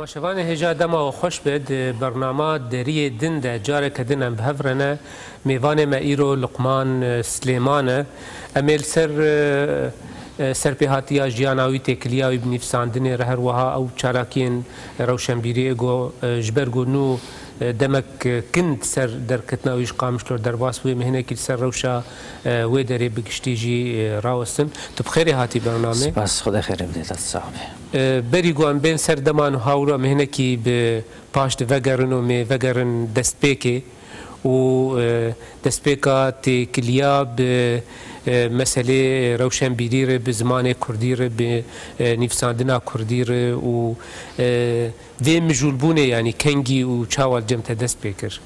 تماشاوان هجا دما و خوش بد برنامه دری دن ده جاره کدن بهفرنه میوان ما ایرو لقمان سلیمانه امیل سرپیهاتیا جیاناوی تکلیاوی بنفساندن رهر وها او چاراکین روشنبیری گو جبرگو نو دمك كنت سر دركتنا ويش قامش لور درباس وي مهنه كي سر روشا ويدري بكشتيجي راوسن تبخيري هاتي برنامج بس خدا خير بديت الصعبه بري گوان بين سر دمان هاورا مهنه كي باش دفگرن و مي وگرن دستبيكي و دستبيكا تي كليا مسئله روشنبیری ره به زمان کردی ره به نفساندنا کردی ره و وی مجولبونه یعنی کنگی و چاوال جمت دست بکر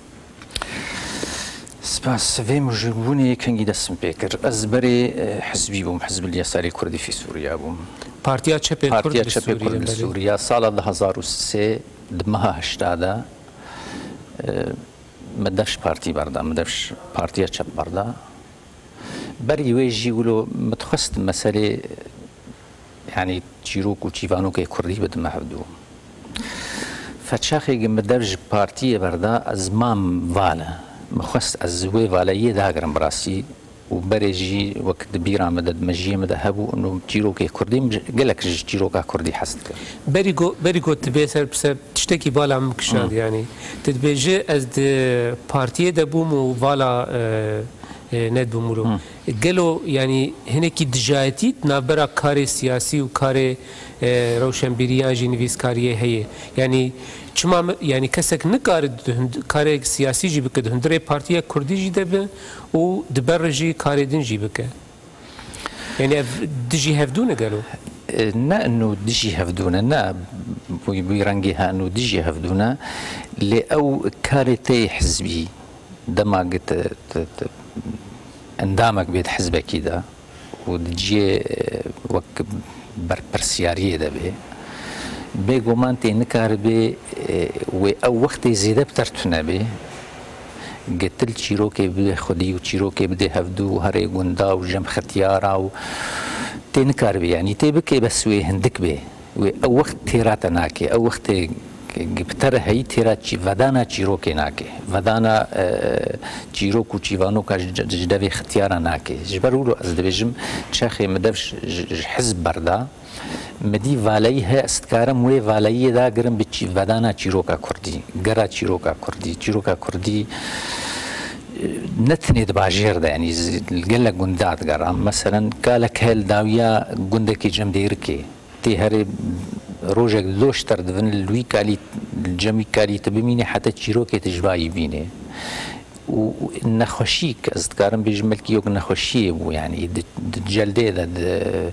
سپاس وی مجولبونه کنگی دست بکر از بری حزبی بوم حزب اليساری کردی فی سوریا بوم پارتیا چپ کرد سوریا سال 2003 دمها هشتاده مدفش پارتی برده مدفش پارتیا چپ برده بري ويجي يقولوا متخصص مسألة يعني تشيروك وتشيفانوك كردي بدهم يحفظوا فتشاخي مدرج بارتيه بردا أزمام فالا مخصص أزوي فالا يداغرم براسي وبريجي وقت بيرا مدد مجيه مذهبوا انه تشيروك كردي قالك تشيروك كردي حسدك بريغو تبيسر بسبب تشتكي بالا مكشاد يعني تتبيجي از بارتيه دبوم وفالا ند بمولو قالوا يعني هناك دجايتي نابرا كاري سياسي وكاري روشنبيريان جينيفيس كاريه هي يعني چما يعني كسك نكار كاري سياسي جي بك هندري بارتيا كردي جي دب و دبرجي كاري دين جي بك يعني دجي هفدونا قالوا نا انه دجي هفدونا نا بيرانجيها انه دجي هفدونا لأو كاري تي حزبي دما اندامك بيت حزبك كده ودجي وك برسياريه ده بي قومانتي نكار بي او وقت زيادة بترتنا بي قتل تشيروكي بده خدي وتشيروكي بده هفدو هري قندا وجم ختيارا و تنكار بي يعني تبكي بس وي هندك بي او وقت تيراتناكي او وقت گپتر هی تیرا چی ودانا چیروکی ناکه ودانا چیروک و چیوانو که جدوی اختیارا ناکه جبرولو از دویجم چاخی مدفش حزب بردا مدی والایه استکارم وی والایه دا گرم بچی ودانا چیروکا کردی گرا چیروکا کردی نتنید باجیر ده یعنی گله گندات گرام مثلا کالک هل داویا گندکی جم دیرکی تی هری روجك لوشتر دفن الوي كالي الجمي كالي تبميني حتى تشيروكي تجباي بيني ونخوشيك أذكرم بجمل كيوك نخوشي يعني الجلدة ده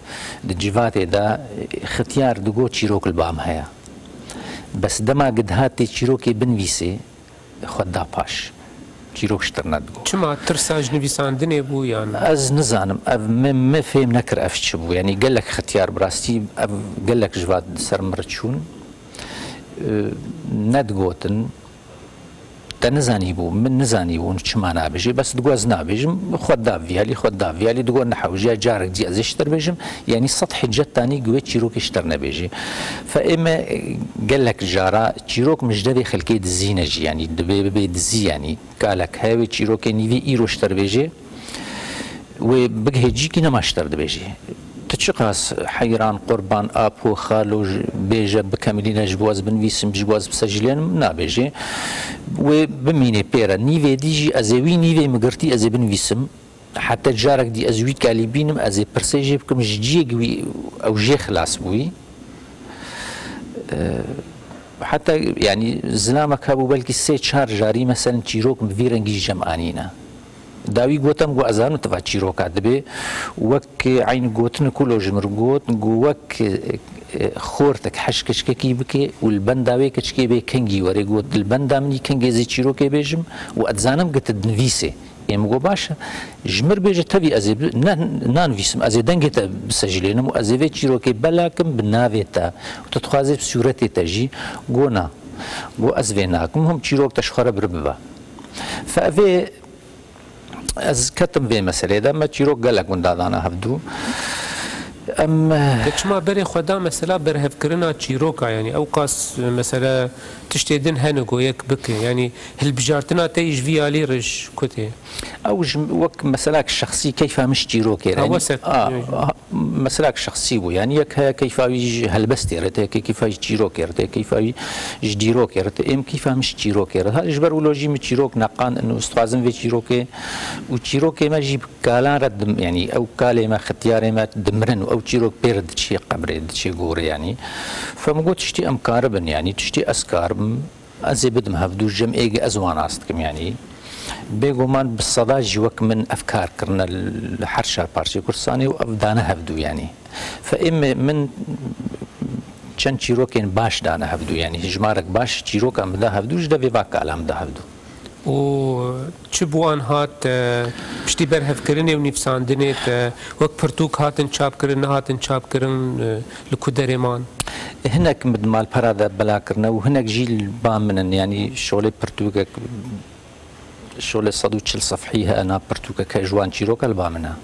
الجفاتة ده اختيار دقو تشيروك البام هيا بس دما قد هاتي تشيروكي بنفيسي خدا باش تشيروك شترنا دقو شما ترساج نفيساندني بو يعني از نزانم ما فهم نكر افش بو يعني قال لك اختيار براستي قال لك جواد سر مرتشون ندقوتن تنزاني بو من نزاني بو شما نابجي بس دقوز نابجم خدا فيالي دقو نحوجي جارك دي ازشتر بيجم يعني سطح جتاني قوي تشيروك اشترنا بيجي فاما قال لك جارا تشيروك مش دبي خلكي دزينجي يعني دبي دزي يعني قالك هاوي تشيروك نيفي ايرو اشتر بيجي وبقى جيكي نما اشتر بيجي تشقاس حيران قربان ابو خالو بيجا بكاملين جواز بنويسم جواز بسجلين نابيجي وبميني بيرا نيفي ديجي ازوي نيفي مقرتي ازي بنويسم حتى جارك دي ازوي كاليبينم ازي برسيجي بكم جيجوي او جي خلاص بوي حتى يعني زلامك هابو بلكي سي شهر جاري مثلا تشيروك مفيرنجي جمعانينا داوي قوتم قو أزانو تفا تشيروكا دبي وك عين قوتن كلو جمر قوت وك خورتك حشكشكي بكي والبنداوي كشكي بي كنجي وري قوت البندا مني كنجي زي تشيروكي بيجم وأتزانم قت دنفيسي يمقو باشا جمر بيجي تبي أزي نان فيسم أزي دنجتا بسجلينم وأزي في تشيروكي بلاكم بنافيتا وتتخوازي بسورتي تجي قونا قو أزفيناكم هم تشيروك تشخر برببا فأفي از كتم في مسألة ده ما تشيروك قالك من دادانا هفدو دچما بری خدا مثلا برهف کرنا چیروکا یعنی او قاس مثلا تشتیدن هنگو یک بکه یعنی هل بجارتنا تیج ویالی رش کته او وك مسلاك الشخصي كيف مش جيروك يعني مسلاك الشخصي بو يعني يك كيف هلبستي رت كيف جيروك رت كيف جيروك رت ام كيف مش جيروك رت هل جبر ولوجي مش جيروك نقان انه استاذن في جيروك وجيروك ما جيب كالا رد يعني او كلمه اختيار ما دمرن او جيروك بيرد شي قبر شي غور يعني فمقول تشتي امكاربن يعني تشتي اسكار ازبد مهبدو جم ايجي ازوان استكم يعني بيقومان بالصدى جوك من افكار كرنا الحرشة بارتي كرساني وافدانا هبدو يعني فاما من چند چیروکین باش دانه هبدو يعني هجمارك باش چیروک ام ده هبدو جدا في باك علام ده هبدو و چه بوان هات پشتی برهف کرنه و نفساندنه وک پرتوک هاتن چاپ کرن هاتن چاپ کرن لکودرمان هناك مدمال برادا بلا كرنا وهناك جيل بامن يعني شغل برتوك شغل 140 صفحيها انا برتوك كجوان چيروك البامنا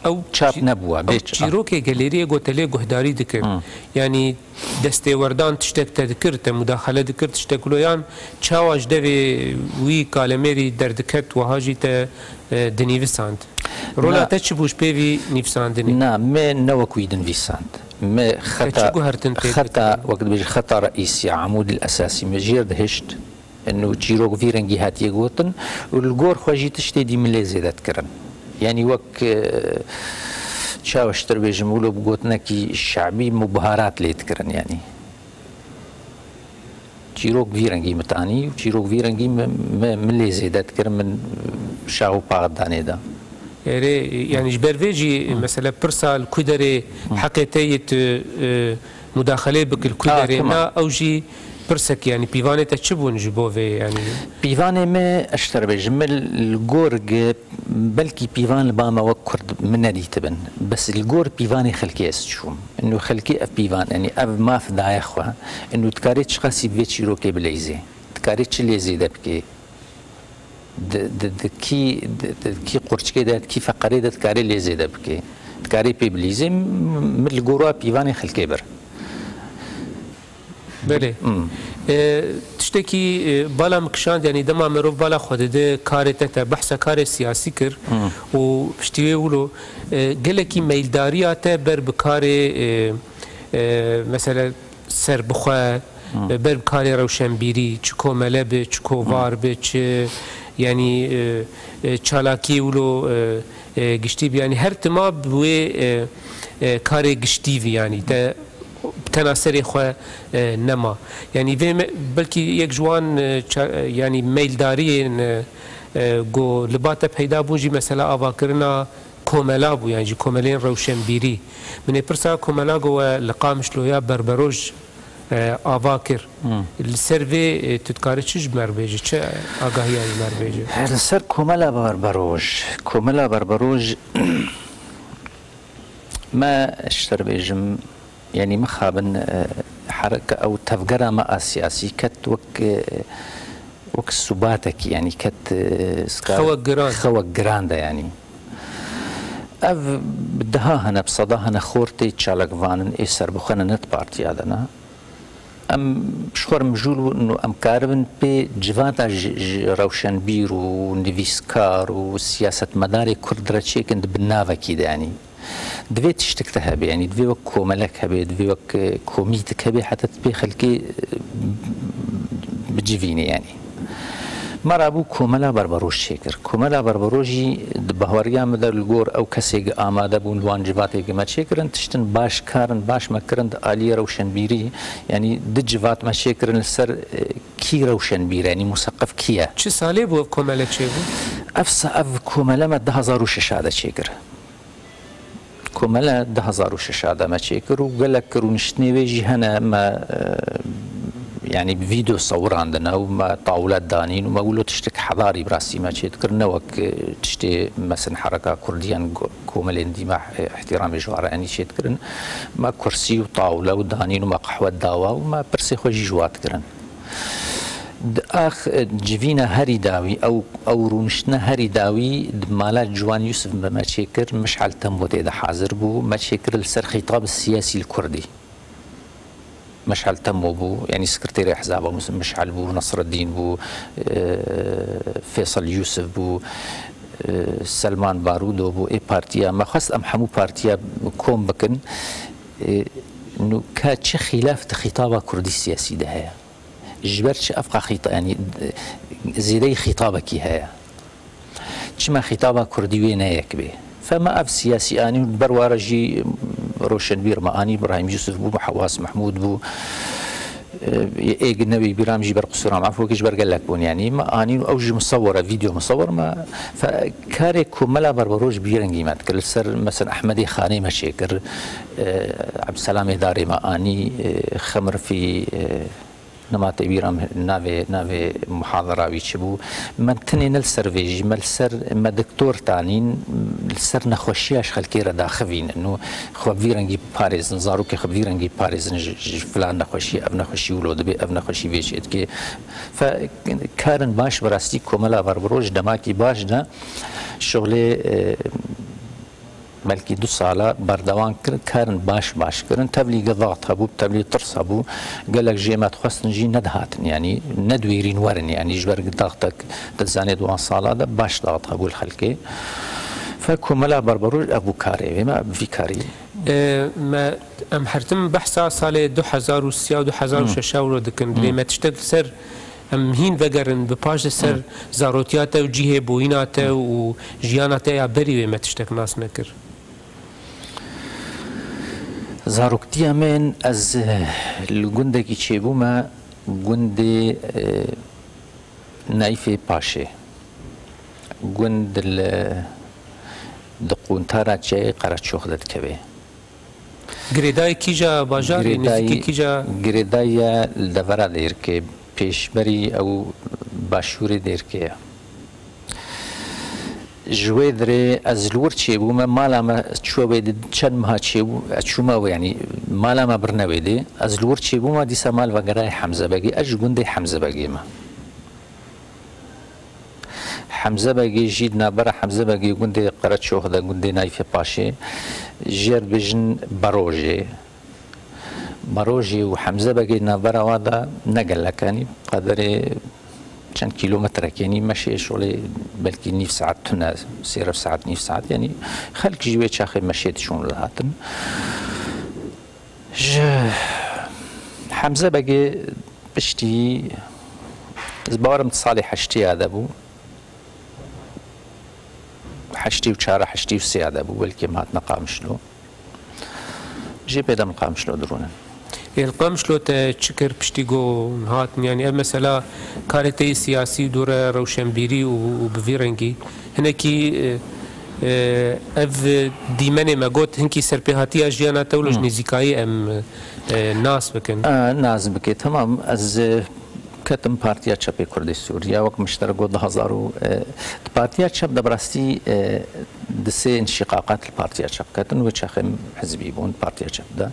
او چاپ نبوه بيت چيروك گاليري گوتلي گهداري دكر يعني دستي وردان تشتك تذكرت مداخله ذكرت تشتكلويان چاواج دوي وي كالميري دردكت وهاجي ت دنيفساند رولا تشبوش بيفي نيفساندني نعم ما نوكوي دنيفساند ما خطا وقت بيجي خطا رئيسي عمود الاساسي مجير دهشت انه تشيروك في رنجي هات يقوطن والجور خواجي تشتي دي مليزي ذات كرن يعني وك شاوشتر بيجمولو بقوتنا كي الشعبي مبهارات اللي يتكرن يعني تشيروك في رنجي متاني وتشيروك في رنجي مليزي ذات كرن من شاو باغداني ده يعني جبرفيجي مثلا برسال كودري حقيقية مداخلة بك الكودري نا اوجي برسك يعني بيفاني تشبون جبوفي يعني بيفاني ما اشتر بجمل الجورج بلكي بيفان الباما وكرد من دي تبن بس الجور بيفاني خلكي اسشوم انه خلكي اف بيفان يعني اف ما في داي اخوا انه تكاريتش خاسي بيتشي روكي بليزي تكاريتش ليزي دبكي كي قرش كده كي فقري ده تكاري ليزي دبكي تكاري بيبليزي من الجورا بيفاني خلكي بر بله تشتكي بالا مكشاند يعني دما مروف بالا خود ده كارته بحث كار سياسي كر و بشتوي ولو قالكي ميلداريات بر بكاري مثلا سر بخوا بر بكاري روشنبيري چكو ملب چكو وار بچ يعني چالاكي ولو گشتي يعني هر تما بوي كاري گشتي يعني تناسري خو نما يعني بلكي يك جوان يعني ميلداري جو لباتا پیدا بوجي مثلا افاكرنا كوملا بو يعني كوملين روشنبيري من برسا كوملا جو لقامش لويا بربروج افاكر السيرفي تتكاري تشج مربيجي تش اگاهي مربيجي السر كوملا بربروج ما اشتر بيجم يعني مخابن حركة أو تفجرة ما سياسي كت وك سباتك يعني كت خوك جراندا يعني أف بدها هنا بصداها هنا خورتي تشالك فانن إسر بخنا نت بارتي هذانا أم شخور مجول إنه أم كاربن بجفاتا روشنبير ونيفيسكار وسياسة مداري كردرة شيكن بالنافا كده يعني دوي تشتكتها بي يعني دوي وك كوملك هبي دوي وك كوميتك هبي حتى تبي خلكي بجيفيني يعني مرة أبو كوملا بربروش شكر كوملا بربروجي بهوريا مدر الجور أو كسيج آماده بون الوانجباتي كما شكرن تشتن باش كارن باش مكرن آلية روشنبيري يعني دجفات ما شكرن السر كي روشنبيري يعني مثقف كيا شو سالي بو كوملا شيء أف كوملا ما 2006 هذا شكر كوملا 2006 هذا ما شكر وقال لك ونشتني ويجي هنا ما يعني بفيديو صور عندنا وما طاولات دانين وما قولوا تشتك حضاري براسي ما تذكرنا وك تشتي مثلا حركه كرديا كوملين دي مع احترام جوار يعني تذكرن ما كرسي وطاوله ودانين وما قهوه داوا وما برسي خوجي جوات كرن آخ جوینا هری داوی او رونشنا هری داوی مالا جوان يوسف ما تشكر مشعل تموت إذا حاضر بو ما تشكر لسر خطاب السياسي الكردي مشعل تمو بو يعني سكرتير احزاب مشعل بو نصر الدين بو فيصل يوسف بو سلمان بارودو بو اي بارتيا ما خاص ام حمو بارتيا كوم بكن انه كاتش خلاف خطابه كردي السياسي ده هي جبرتش افقى خطاب يعني زيدي خطابك هي تشما خطابه كردي وين يكبي فما أب سياسي أني بروارجي روشن بير ما أني إبراهيم يوسف بو حواس محمود بو أجنبي برامجي برقصورام عفوا كيش برقل لك بون يعني ما أني أوجي مصورة فيديو مصور ما فكاري كملا بربروج بيرنجي ما تكل سر مثلا أحمدي خاني مشيكر عبد السلام داري ما أني خمر في نمات بيرام نافي محاضرة ويشبو من تنين السرفيج ما السر ما دكتور تانين السر نخوشياش خلكيرا داخفين انه خبيرنجي باريس نزاروك خبيرنجي باريس فلان نخوشي اب نخوشي ولود بي اب نخوشي بيشيت كي فكارن باش براستي كوملا بربروج دماكي باش دا شغلي بلكي 2 سالا بردوان كارن باش كرن تبليغ ضغط هبو تبليغ طرس هبو قال لك جي ما تخص نجي ندهاتن يعني ندويرين ورن يعني جبر ضغطك تزاني 2 سالا ده باش ضغط هبو الخلكي فكملا بربروج ابو كاري ما في كاري ما ام حرتم بحثا سال 2003 و 2006 ورو دكن لما تشتغل سر ام هين وگرن بپاش سر زاروتياته و جيه بويناته و جياناته يا بري ما تشتغل ناس نكر زاروكتيا من از الجندكي تشيبوما جندي نايفي باشي جند دقون تارا جاي قرات شوخدت كبي گریدای کیجا باجار نزدیکی کیجا گریدای الدورا دیر که پیشبری او باشوری دیر که جوی دره از لور چی بو مالا ما چو بید چند ماه چی بو چوما يعني مالا ما برنویده از لور چی بو ما دیسا مال وگرای حمزه بگی اج گنده حمزه بگی ما حمزه بگی جید نبره حمزه بگی گنده قرات شوخ ده گنده نایف پاشه جير بجن بروجي وحمزه بقي نبره وادا نقل لك يعني قدر كان كيلومتر يعني ماشي شغلي بلكي نيف ساعات تنا سيره في ساعات نيف ساعات يعني خلك جوي شاخي مشيت شون لهاتن حمزه بقي بشتي زبارم تصالي حشتي هذا بو حشتي وشارة حشتي وسيادة أبو بلكي ما نقامشلو جي بيدا نقامشلو درونا القامشلو تشكر بشتيغو نهات يعني مثلا كارتي سياسي دورة روشنبيري وبفيرنجي هناكي اف ديماني ما قلت هنكي سربيهاتي اجيانا تولج نزيكاي ام ناس بكن ناس بكي تمام از كتم بارتيا تشابي كردي سوريا وقت مشتركوا 2000 بارتيا تشاب دبرستي دسي انشقاقات البارتيا تشاب كتن وشاخم حزبي بون بارتيا تشاب ده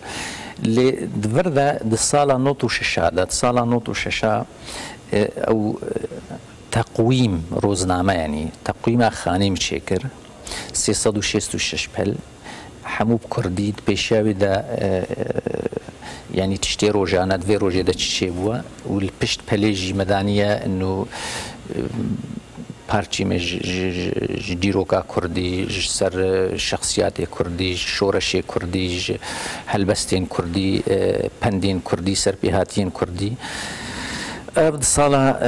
اللي دفردا دصالا نوتو ششا ده صالا نوتو ششا او تقويم روزنامه يعني تقويم خاني مشكر 366 بل حموب كرديد بيشاوي ده يعني تشتي روجانا دوي روجي دا تشتي بوا والبشت بليجي مدانية انه بارتي مج ديروكا كردي سر شخصيات كردي شورشي كردي هلبستين كردي بندين كردي سربيهاتين كردي ابد صالة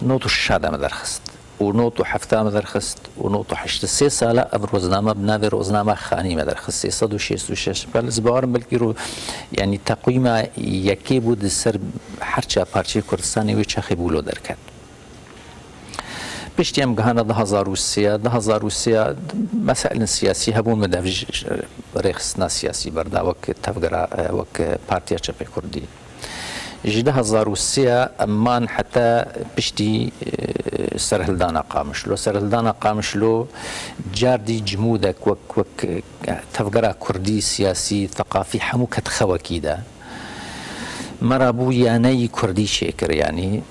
نوتو الشادة مدرخست ونوتو حفتا مدرخست ونوتو حشت 3 ساله اب روزنامه بناوي روزنامه خاني مدرخست 366 بل زبارم بلكي يعني تقويمه يكي بود سر حرچا پارچه كردستاني وچ خبولو دركت بشتي ام غانا 2003 مسائل سياسيه هبون مدافج ريخسنا سياسي بردا وك تفقرا وك بارتيا چپي كردي جده 2003 امان حتى بشتي سرهلدانا قامشلو جاردي جمودك وك تفقرا كردي سياسي ثقافي حمو كتخوى كيدا مرابو یانەی کوردی شێکر ینی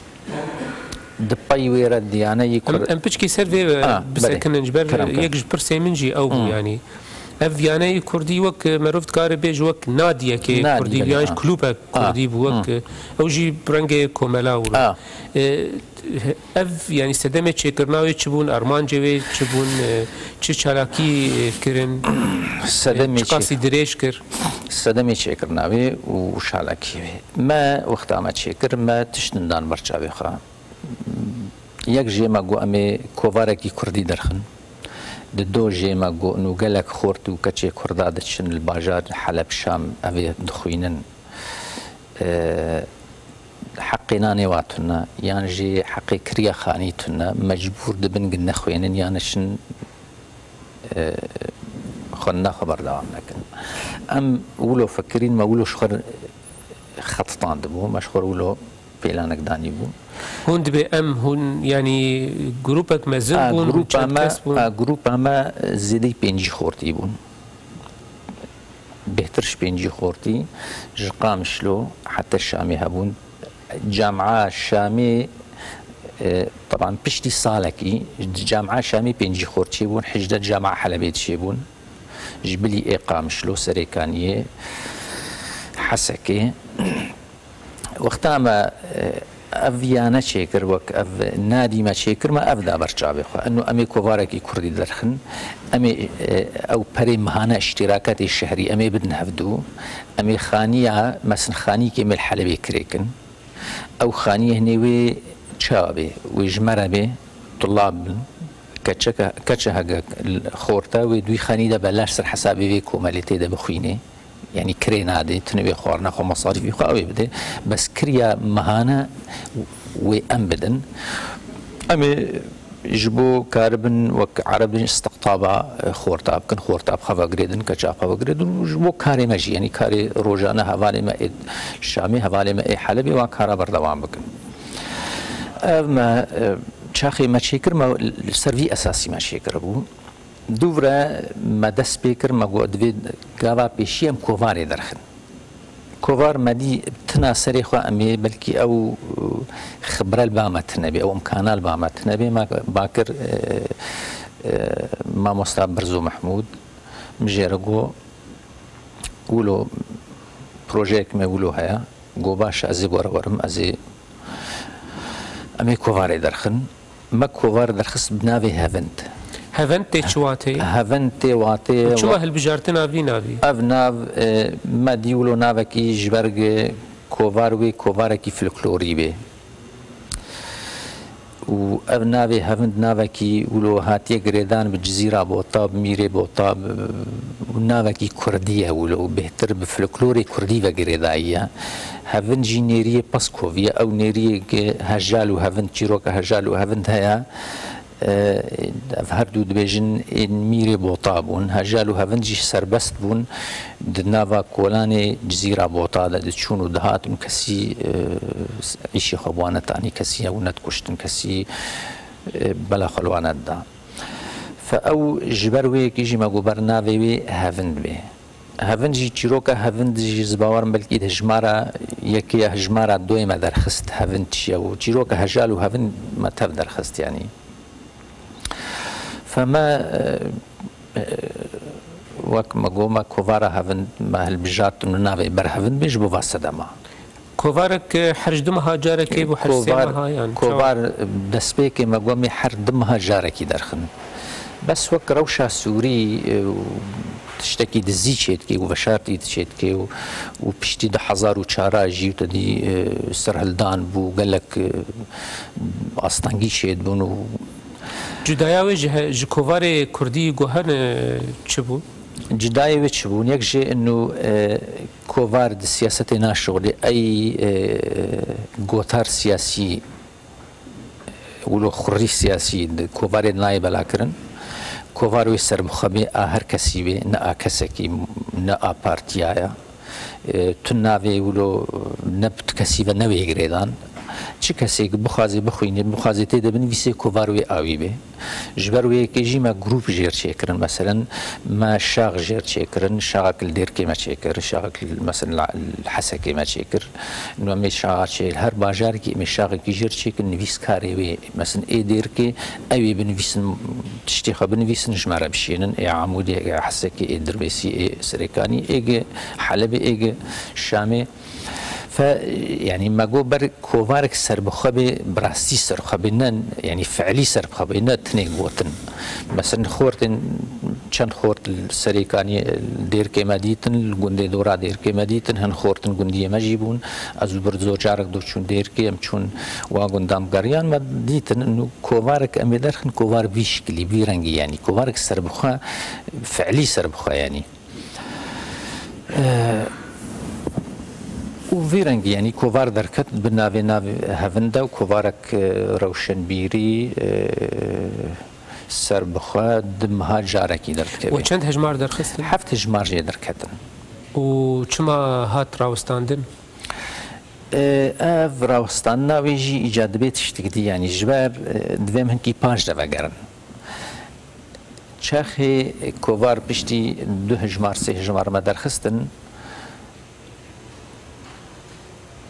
دپای وێرە دیانەی ئەم پچکی سەر vê bisekinin ji ber yek ji pirsê min jî ew bû yanî ev yaneyî Kurdî wek merov dikare bê ji wek nadiyekê Kurdî yan ji kulûpek Kurdî bû wek ew jî rengê komela û ev yanî sedemê çêkirina wê çi bûn armancê wê çi bûn çi çalakî kirin çi qasî dirêj kir sedemê çêkirina wê û şalakî wê me wexta me çêkir me tiştindan berçavê xwe yek jê me got em ê kovarekî Kurdî derxin di do jê me got û gelek xort û keçê Kurda diçin li bajar Heleb Şam ev ê dixwînin حقی نانê wa tune yan jî heqê kiriya xanî tune mecbûr dibin gin nexwênin yan şin xwe naxwe berdewam nekin em wilo fikirîn me wilo ji xwe xetitan dibû me ji xwe wilo pêlanek danî bû hûn dibê em hûn yanî grûpek mezin bûn grûpa me zêdeyî pêncî xortî bûn bêhtir ji pêncî xortî ji Qamişlo heta Şamê hebûn جامعه شامي طبعا بشتي صالكي جامعه شامي بينجي خورتشيبون حجده جامعه حلبيه تشيبون جبلي اقام شلو سريكانيه حسكي وقتها ما افيانا شيكر وك اف نادي ما شيكر ما افدا برشابي انه امي كوفاركي كردي درخن امي او بري مهانا اشتراكات الشهري امي بدن هفدو امي خانيه مثلا خاني كمل حلبيه كريكن او خانيه هنيوي تشابي ويجمربي طلاب كتشها خورتا ودوي خاني ده بلاش سر حسابي في كوماليتي ده بخويني يعني كرينادي تنبي خورنا خو مصاريفي خو اوي بده بس كريا مهانا وام بدن امي جبو كاربن وك عربي استقطابا خورتاب كن خورتاب خوا جريدن كچا خوا جريدن جبو كاري ماجي يعني كاري روجانا حوالي ما شامي حوالي ما حلبي وكارا بردوام بكن ما چاخي ما شيكر ما سيرفي اساسي ما شيكر بو دوورا ما دس بيكر ما قد غاوا بيشيم كوفاري درخن كوفار مدي تنا سري خو امي بلكي او خبره البامت نبي او امكانات البامت نبي ما باكر ما مصطفى برزو محمود مجرغو قولوا بروجيك ما يقولوا هيا جو باش ازي ورم ازي امي كوفار درخن ما كوفار درخص بنافي هافنت هافنتي چواتي هافنتي واتي شو هالبجارتنا في نافي افناف ما ديولو نافكي جبرج كوفاروي كوفاركي فلكلوري بي و افنافي هافند نافكي ولو هاتي جريدان بالجزيره بوطاب ميري بوطاب ونافكي كرديه ولو بهتر بفلكلوري كردي وجريدايه هافند جينيريه باسكوفيا او نيري هجال وهافند تشيروكا هجال وهافند هيا هردو دبيجن ميري بوطابون هجالو هفنجي سربست بون دنافا كولاني جزيرة بوطا دتشونو دهات كسي عيشي خبوانا تاني كسي او نتكشتن كسي بلا خلوانا دا فاو جبروي كيجي ما برنافي هفند بي هفنجي تشيروكا هفنجي زباورن بلكي هجمارا يكي هجمارا دوي ما درخست هفنجي او تشيروكا هجالو هفند ما تف درخست يعني فما وك مقوما كوفارا هفن ما هالبجات انه نافي برهفن بيج بو فاسدما كوفارك حرج دمها جاركي بو حرج دمها يعني كوفار دسبيكي مقومي حر دمها جاركي درخن بس وك روشا سوري تشتكي دزي تشيتكي وبشارتي تشيتكي وبشتي ده حزار وشارا جيو تدي سرهلدان بو قالك اسطنجي شيت بونو جدايا جي كوفاري كردي جوهر تشبو جدايا وتشبون يكجي انه كوفار دي سياستنا شغلي اي جوتار سياسي ولو خري سياسي كوفاري نايب لاكرن كوفار ويسر مخبي اهر كسيبي نا كسكي نا بارتيايا تنافي ولو نبت كسيبه نوي غريدان چ کەسێک بخوازێ بخوێنێ بخوازێ تێدە بنویسێ کۆڤاروێ ئاوی بێ ژبەروەیەکێژی مە گروپ ژێر چێکردن مەسەرەن مە شاغ ژێر چێکردن شاغکل دێرکێمە چێکرد شاغکل مەسەن حەسەکێمە چێکرد نوێ شاغ چێ هەر باژارێکی ئێمە شاغێکی ژێر چێکرد نویس کارێوێ مەسن ئێ دێرکێ ئەوێ بنویسن تشتێخە بنویسن ژمارە بشێنن ئێ عمودێ حەسەکێ ئێ دروێسی ئێ سەرێکانی ئێگە حەلەبێ ئێگە شامێ يعني ما جو بر كوفارك سربخبي براستي سربخبي نن يعني فعلي سربخبي نتني وطن مثلا خورتن چند خورت السريكاني دير كماديتن الجندي دورا دير كماديتن هن خورتن جندية مجيبون أزو برزو جارك دو چون دير كم چون واقون دام قريان ما ديتن إنه كوفارك أميدرخن كوفار بيشكلي بيرنجي يعني كوفارك سربخا فعلي سربخا يعني وفيرنج يعني كوفار دركت بنافي نافي هفندا وكوفارك روشنبيري سربخوا دمها جاركي دركت وچند هجمار درخستن؟ 7 هجمار جي دركتن وچما هات راوستاندن؟ اف راوستان ناويجي ايجاد بيت اشتكدي يعني جبار دوام هنكي پانج دفع گرن چاخي كوفار بشتي 2 هجمار 3 هجمار ما درخستن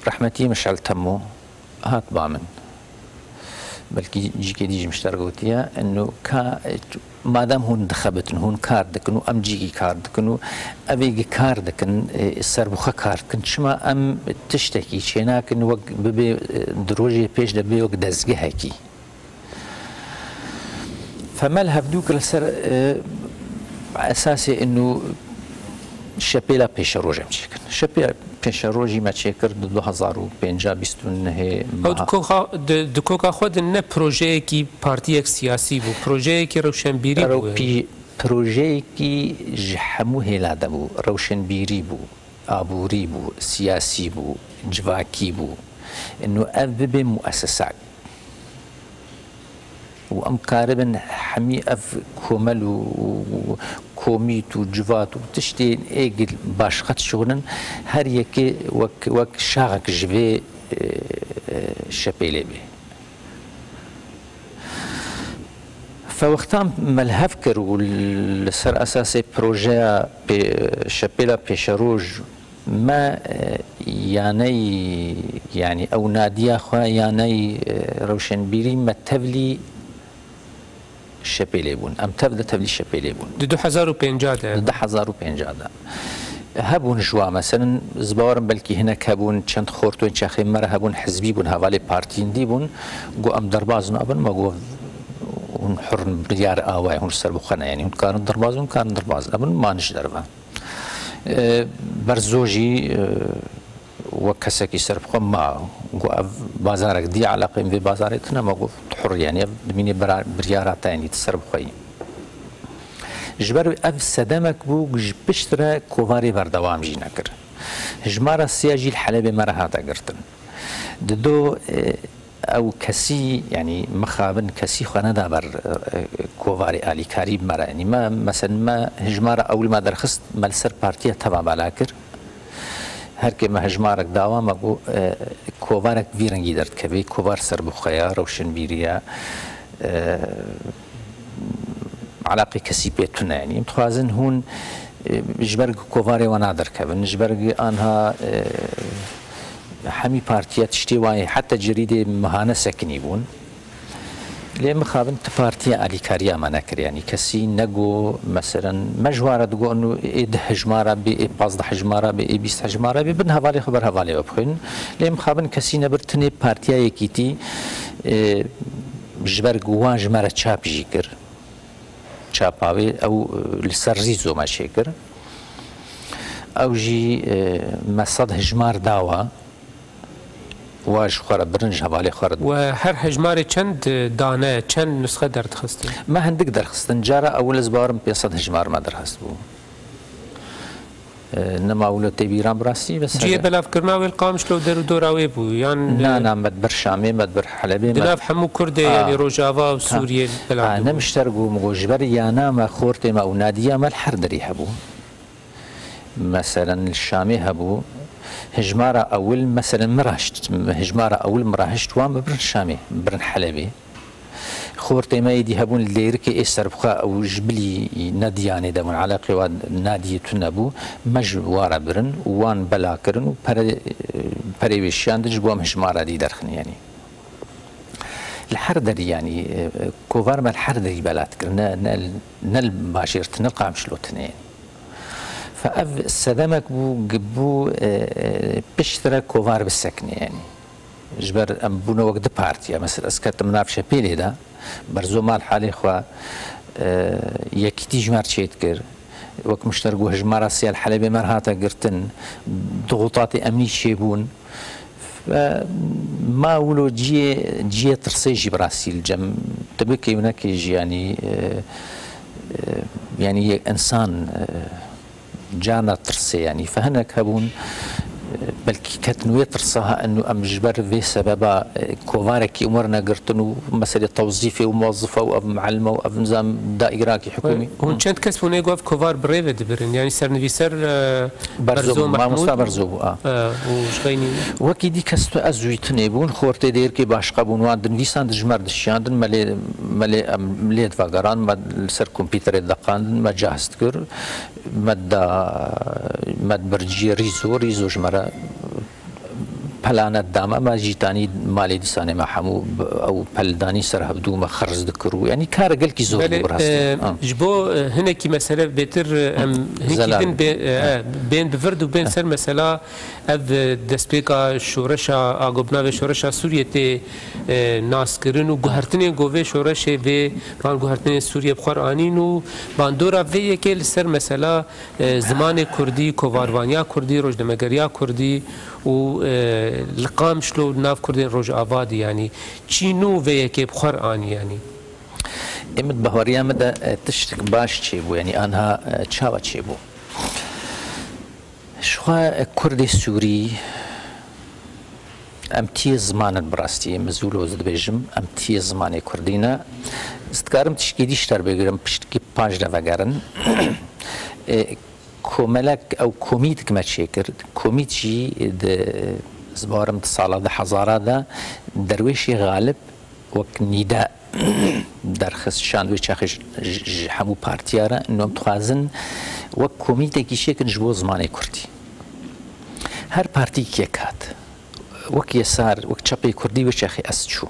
رحمتي مشعل تمو هات بامن بلكي جيكي ديجي مشترقوتيا انه مادام هون دخبتن هون كار دكنو ام جيكي كار دكنو ابيجي كار دكن السربخه كار دكن شما ام تشتكي شيناكن وق ببي دروجي بيش دبي وق دزقه هيكي فمال هبدوك السر اساسي انه شپیلا پیش روزم چکن شپیلا پیش روزی ما چکر 2005 29 دکوکا خود نه پروژه کی پارتی یک سیاسی بو پروژه کی روشنبیری بو پروژه کی جحمو هلاده بو روشنبیری بو آبوری بو سیاسی بو جواکی بو انه اب مؤسسات وام قاربا حمي اف كومل وكوميت وجوات وتشتي ايجل باشخت شغلن هر يكي وك شاغك جبي شبيلي بي فوقتها ملهف كرو لسر اساسي بروجي شبيلا بيشروج ما يعني او ناديا خوا يعني روشنبيري ما تبلي شپیلی بون ام تبدأ تبلي شپیلی بون 2005 ده 2005 ده هبون جوا مثلا زبارم بلكي هناك هبون چند خورتون چخي مره هبون حزبي بون حوالي بارتين دي بون جو ام دربازن ابن ما جو هون حرن بريار آواي هون سربخنا يعني هون كانوا درباز هون كانوا درباز ابن ما نش دربا برزوجي وكسكي سربخو ما جو بازارك دي علاقة في بازارتنا ما جو حر يعني دميني بريارات يعني تسربخوي جبر اف سدمك بو بشترا كوفاري بردوام جي نكر هجمارة السياجي الحلبة مرهاتا قرتن دو او كسي يعني مخابن كسي خوانا دابر كوفاري آلي كاريب مرة يعني ما مثلا ما هجمارة اول ما درخست مالسر بارتيا تبع بالاكر هركي ما هجمارك داوا ما بو كوفارك فيرنجي درد كبي كوفار سربخيا روشنبيريا علاقة كسيبيتنا يعني متخازن هون جبرق كوفاري ونادر كبن جبرق انها حمي بارتيات اشتواي حتى جريدة مهانة سكني بون ليه مخابن بارتيا اليكاريا ما نكر يعني كسي نجو مثلا مجوارة تقول انه إيه حجمارة بي 15 حجمارة بي 20 حجمارة بي بن هوالي خبر هوالي وبخين ليه مخابن كسي نبرتني بارتيا يكيتي جبرق واج مرة تشاب جيكر چاپاوی او لسرزیزو ما شکر او جی مصد هجمار داوا واش خورد برنج حوالی خورد و هر هجمار چند دانه چند نسخه درخستن ما هندک درخستن جارا اول زبارم 500 هجمار ما درخست بو نما اولو تبیران براسی بس جیه بلاف کرنا ویل قامش لو در دوراوی بو یان نه مدبر شامی مدبر حلبی دلاف حمو کرده یعنی روجاوا و سوریه بلاف نمشترقو مگوجبر یانا ما خورت ما او نادیا ما الحر دري هبو مثلا الشامي هبو هجمارة أول مثلا مراشت هجمارة أول مراهشت وام برن شامي برن حلبي خورتي ما يدي هبون الليرك إسر بخا أو جبلي نادياني دمون على قواد نادي تنبو مجوارة برن وان بلاكرن وبريوشيان دجبوام هجمارة دي درخن يعني الحردري يعني كوفار ما الحردري بلاتكر نل باشرت نلقى مشلوتنا يعني فأف سدمك بو جبو بشترى كوفار بالسكن يعني جبر أم بونا وقت بارتيا مثلا أسكت منافشة بيلي ده برزو مال حالي خوا يكتي جمار تشيتكر وك مشترقو هجمارة سيال حلبي مرهاتا قرتن ضغوطات أمني شيبون ما ولو جي ترسيجي براسي الجم تبكي هناك يعني يعني إنسان جانا ترسي يعني فهناك هبون بلكي كتنوية ترساها انه ام جبر في سبب كوفارك امورنا قرتنو مسألة توظيفي وموظفة او معلمة او نظام دائرة حكومي هون كانت كسبوا نيقف كوفار بريفة دبرن يعني سرنفيسر برزو محمود برزو وشغيني وكي دي كستو ازويتني بون خورتي دير كي باش قابون واندن ليسان دجمر دشياندن ملي دفاقران ما سر كمبيوتر دقاندن ما جاهزت كر مد برجي ريزو جمرة پلانت داما ما جیتانی مالی دیسانه ما حمو او پلدانی سر هبدو ما خرز دکرو يعني کار قل کی زور براستی جبو هنا کی مسئله بهتر هنکی بین بفرد و بین سر مسئله اف دسپیکا شورشا آگوبنا و شورشا سوریه تی ناس کرن و گوهرتنی گوه شورشه و بان گوهرتنی سوریه بخور آنین و باندورا و یکی سر مسئله زمان کردی کوواروانیا کردی روزنامه‌نگاریا کردی و لقام شلو ناف كردين روج آبادي يعني چينو ويكي بخور آني يعني امد بهوريا مدى تشتك باش تشيبو يعني انها تشاوة تشيبو شخوا كردي سوري امتي زمان براستي مزولو زد بيجم امتي زمان كردينا استكارم تشكيديش تر بيگرم پشتكي پاش دفاقارن كوملك او كوميتك ما تشيكر كوميتشي زبارم تصالة ده حزارة ده درويشي غالب وك نداء درخص شاندوي شاخش حمو بارتيارا انهم تخازن وك كوميتي كيشيكن جبو زماني كردي هر بارتي كيكات وك يسار وك تشابي كردي وشاخي اسجو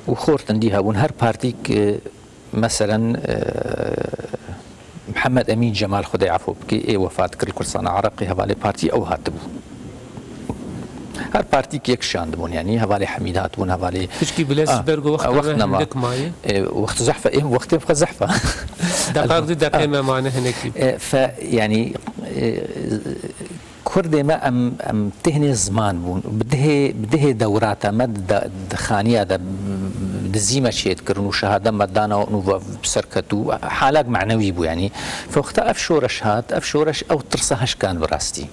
وخورتن دي هابون هر بارتي مثلا محمد امين جمال خدي عفو بكي وفاة كل كرسان عراقي هوالي بارتي او هاتبو هر بارتي كيك شاندبون يعني هوالي حميد هاتبون هوالي تشكي بلاس برغو وقت عندك معي وقت زحفة ايه وقت يبقى زحفة دقائق دي دقيقة معنا هناك فيعني كردي ما ام تهني زمان بون بده دوراتها ما دخانية ده دزيمة شيء كرنو شهادة مدانا ونو بسركتو حالات معنوي بو يعني فوقت افشورش هات افشورش او ترصهش كان براستي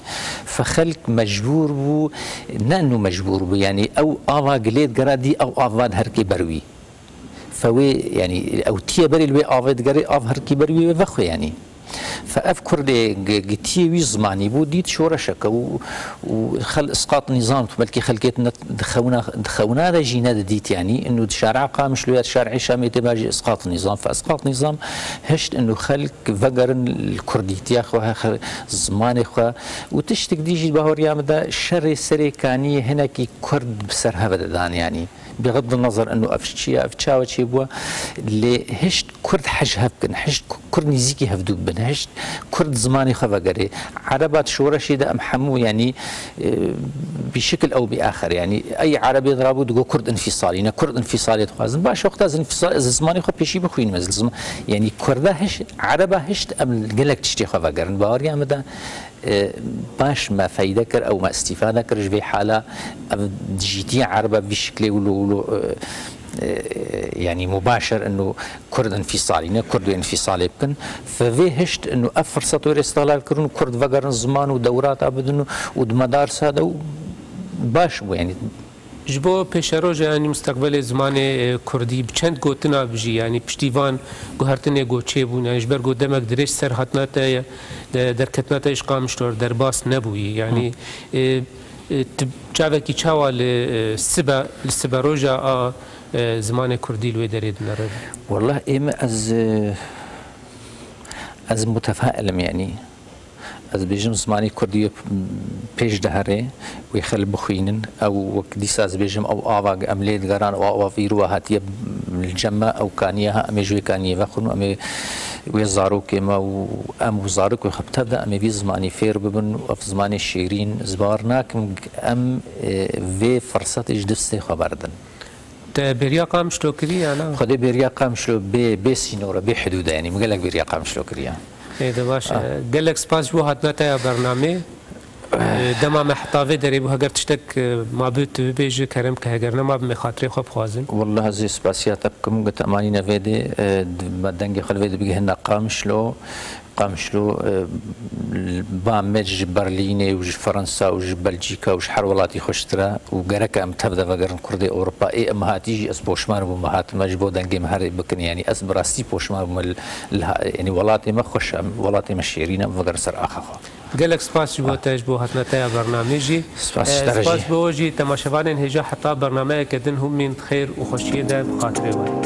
فخلك مجبور بو نانو مجبور بو يعني او افا قليت قرادي او افاد هركي بروي فوي يعني او تي بري الوي افاد قري اف هركي بروي وفخو يعني فأفكر لي وي زماني بو ديت شورشك وخل اسقاط نظام بلكي خلقيتنا دخونا هذا جينا ديت يعني انه الشارع قام شلويات شارعي شامي تباجي اسقاط النظام فاسقاط نظام هشت انه خلق فقرن الكرديت يا اخو زماني اخو وتشتك ديجي بهوريا مدى شر سري كاني هناك كرد بسرها بدان يعني بغض النظر انه افشاوه شي بوا اللي هشت كرد حج هبكن هشت كرد نزيكي هفدوب بن هشت كرد زماني خفقري عربات شورشي ده امحمو يعني بشكل او باخر يعني اي عربي يضربوا تقول كرد انفصالي يعني كرد انفصالي تخازن باش وقت انفصال زماني خو بيشي بخوين مزل يعني كرده هش عربه هشت ام قالك تشتي خفقرن باوريا مدى باش ما فايدة كر او ما استفادة كرش في حالة جيتي عربة بشكل ولو يعني مباشر انه كرد انفصالي كرد انفصالي بكن ففي هشت انه فرصة استغلال كرن كرد فقرن زمان ودورات ابدا ودمدارس هذا باش يعني جبو پیشروج یعنی مستقبل زمان کردی بچند گوتنا بجی یعنی پشتیوان گوهرتنه گوچه بون یعنی جبر گودمک درش سر حتنا تا در کتنا تا اشقام شتور در باس نبوی یعنی جاوه کی چاوال السبا روجا زمان کردی لوی درید نرد والله إما از متفائلم يعني از بيجم زماني كردية بيش دهره ويخل بخوينن او وكديس از بيجم او آواق امليد غران او فيروا هاتيه الجمع او كانيها امي جوي كانيه وخن امي ويزاروك اما ام وزاروك وخبتبدا امي بي زماني فير ببن وف زماني شيرين زبارناك ام في فرصات اجدفستي خبردن بريا قام شلو كري انا خدي بريا قام شلو بسينورا بحدود يعني مقالك بريا قام شلو كريا ايه ده باش قال لك سباس جو هاتنا تا برنامج دما محتاوه داری بو اگر تشتك ما بيت بيجي كرم كهجرنا ما بمخاطر خوب خوازن والله هذه سباسيات بكم قلت اماني نفيدي بدنجي خلفيدي بيجهنا قامشلو بامج برليني وج فرنسا وج بلجيكا وج حرولاتي خوشترا وقرك ام تبدا وقرن كردي اوروبا اي ام هاتيجي اس بوشمار بمهات مجبو دنجي مهري بكن يعني اس براستي بوشمار يعني ولاتي ما خوش ولاتي مشيرين وقر سر اخا قال لك سباس جو تجبو هاتنا تا برنامجي سباس بوجي تماشوان هجا حتى برنامج كدن هم من خير وخوشيه ده بخاطره